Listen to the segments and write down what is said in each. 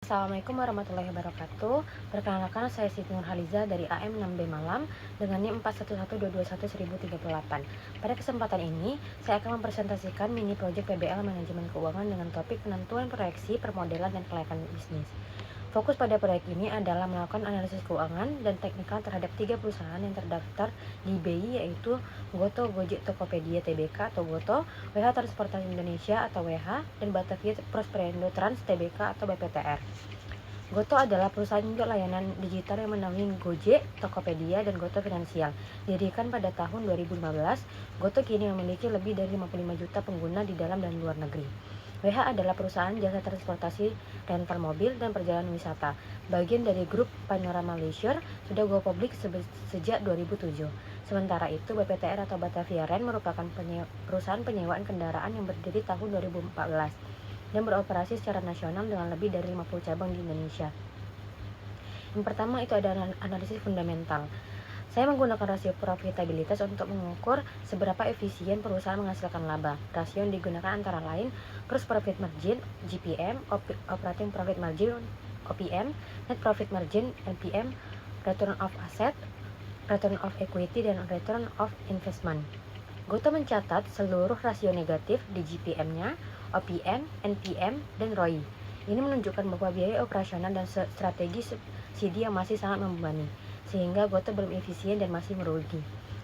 Assalamualaikum warahmatullahi wabarakatuh. Perkenalkan, saya Siti Nurhaliza dari AM6B Malam dengan NIM 4112211038. Pada kesempatan ini, saya akan mempresentasikan mini project PBL Manajemen Keuangan dengan topik penentuan proyeksi, permodelan, dan kelayakan bisnis. Fokus pada proyek ini adalah melakukan analisis keuangan dan teknikal terhadap 3 perusahaan yang terdaftar di BI, yaitu Goto, Gojek, Tokopedia Tbk atau Goto, WH Transportasi Indonesia atau WH, dan Batavia Prosperendo Trans Tbk atau BPTR. Goto adalah perusahaan layanan digital yang menaungi Gojek, Tokopedia, dan Goto Finansial. Didirikan pada tahun 2015, Goto kini memiliki lebih dari 55 juta pengguna di dalam dan luar negeri. WH adalah perusahaan jasa transportasi rental mobil dan perjalanan wisata, bagian dari grup Panorama Leisure, sudah go public sejak 2007. Sementara itu, BPTR atau Batavia Rent merupakan perusahaan penyewaan kendaraan yang berdiri tahun 2014 dan beroperasi secara nasional dengan lebih dari 50 cabang di Indonesia. Yang pertama itu ada analisis fundamental. Saya menggunakan rasio profitabilitas untuk mengukur seberapa efisien perusahaan menghasilkan laba. Rasio yang digunakan antara lain gross profit margin (GPM), operating profit margin (OPM), net profit margin (NPM), return of asset, return of equity, dan return of investment. Goto mencatat seluruh rasio negatif di GPM-nya, OPM, NPM, dan ROI. Ini menunjukkan bahwa biaya operasional dan strategi subsidi yang masih sangat membebani, sehingga Goto belum efisien dan masih merugi.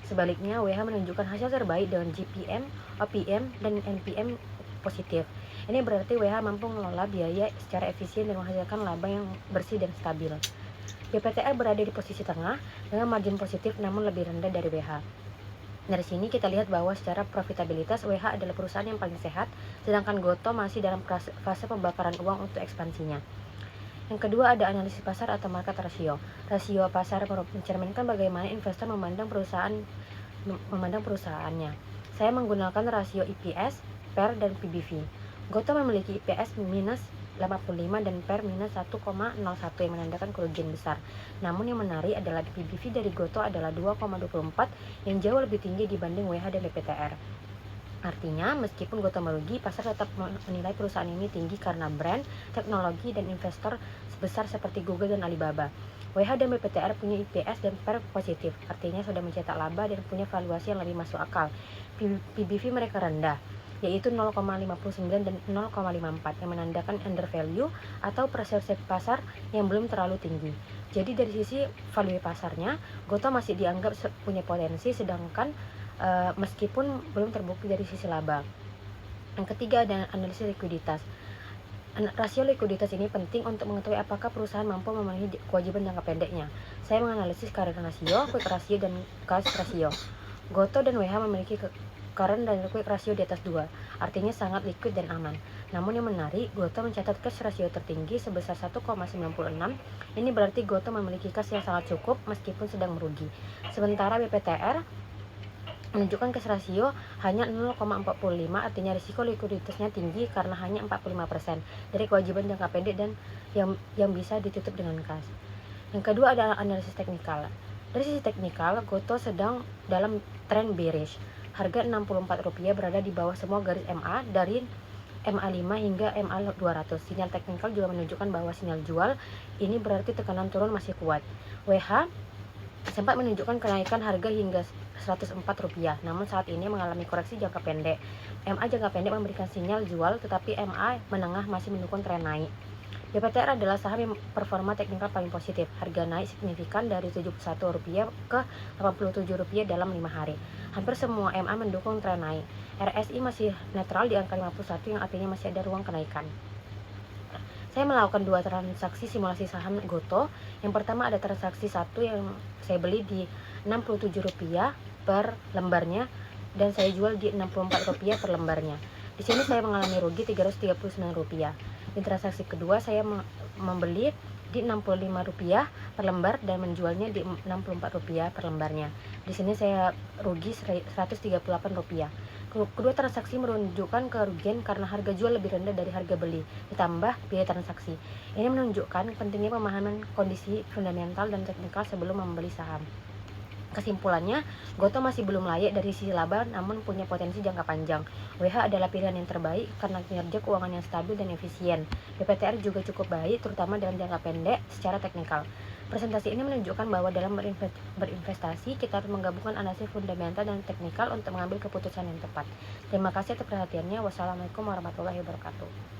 Sebaliknya, WH menunjukkan hasil terbaik dengan GPM, OPM, dan NPM positif. Ini berarti WH mampu mengelola biaya secara efisien dan menghasilkan laba yang bersih dan stabil. BPTR berada di posisi tengah dengan margin positif namun lebih rendah dari WH. Dari sini kita lihat bahwa secara profitabilitas WH adalah perusahaan yang paling sehat, sedangkan Goto masih dalam fase pembakaran uang untuk ekspansinya. Yang kedua ada analisis pasar atau market ratio. Rasio pasar mencerminkan bagaimana investor memandang perusahaannya. Saya menggunakan rasio EPS, PER, dan PBV. Goto memiliki EPS minus 85 dan PER minus 1,01 yang menandakan kerugian besar. Namun yang menarik adalah PBV dari Goto adalah 2,24 yang jauh lebih tinggi dibanding WH dan BPTR. Artinya, meskipun Goto merugi, pasar tetap menilai perusahaan ini tinggi karena brand, teknologi, dan investor sebesar seperti Google dan Alibaba. WH dan BPTR punya IPS dan PER positif, artinya sudah mencetak laba dan punya valuasi yang lebih masuk akal. PBV mereka rendah, yaitu 0,59 dan 0,54 yang menandakan under value atau persepsi pasar yang belum terlalu tinggi. Jadi dari sisi value pasarnya, Goto masih dianggap punya potensi, sedangkan meskipun belum terbukti dari sisi laba. Yang ketiga ada analisis likuiditas. Rasio likuiditas ini penting untuk mengetahui apakah perusahaan mampu memenuhi kewajiban jangka pendeknya. Saya menganalisis current ratio, quick ratio, dan cash ratio. Goto dan WH memiliki current dan quick ratio di atas 2, artinya sangat liquid dan aman. Namun yang menarik, Goto mencatat cash ratio tertinggi sebesar 1,96. Ini berarti Goto memiliki cash yang sangat cukup meskipun sedang merugi. Sementara BPTR menunjukkan cash ratio hanya 0,45, artinya risiko likuiditasnya tinggi karena hanya 45% dari kewajiban jangka pendek dan yang bisa ditutup dengan cash. Yang kedua adalah analisis teknikal. Dari sisi teknikal, Goto sedang dalam tren bearish. Harga Rp64 berada di bawah semua garis MA dari MA5 hingga MA200. Sinyal teknikal juga menunjukkan bahwa sinyal jual ini berarti tekanan turun masih kuat. WH sempat menunjukkan kenaikan harga hingga Rp104, namun saat ini mengalami koreksi jangka pendek. MA jangka pendek memberikan sinyal jual, tetapi MA menengah masih mendukung tren naik. BPTR adalah saham yang performa teknikal paling positif. Harga naik signifikan dari Rp71 ke Rp87 dalam 5 hari. Hampir semua MA mendukung tren naik. RSI masih netral di angka 51 yang artinya masih ada ruang kenaikan. Saya melakukan 2 transaksi simulasi saham Goto. Yang pertama ada transaksi 1 yang saya beli di Rp67 per lembarnya dan saya jual di Rp64 per lembarnya. Di sini saya mengalami rugi Rp339. Di transaksi kedua saya membeli di Rp65 per lembar dan menjualnya di Rp64 per lembarnya. Di sini saya rugi Rp138. Kedua transaksi menunjukkan kerugian karena harga jual lebih rendah dari harga beli, ditambah biaya transaksi. Ini menunjukkan pentingnya pemahaman kondisi fundamental dan teknikal sebelum membeli saham. Kesimpulannya, Goto masih belum layak dari sisi laba namun punya potensi jangka panjang. WH adalah pilihan yang terbaik karena kinerja keuangan yang stabil dan efisien. BPTR juga cukup baik terutama dalam jangka pendek secara teknikal. Presentasi ini menunjukkan bahwa dalam berinvestasi kita harus menggabungkan analisis fundamental dan teknikal untuk mengambil keputusan yang tepat. Terima kasih atas perhatiannya. Wassalamualaikum warahmatullahi wabarakatuh.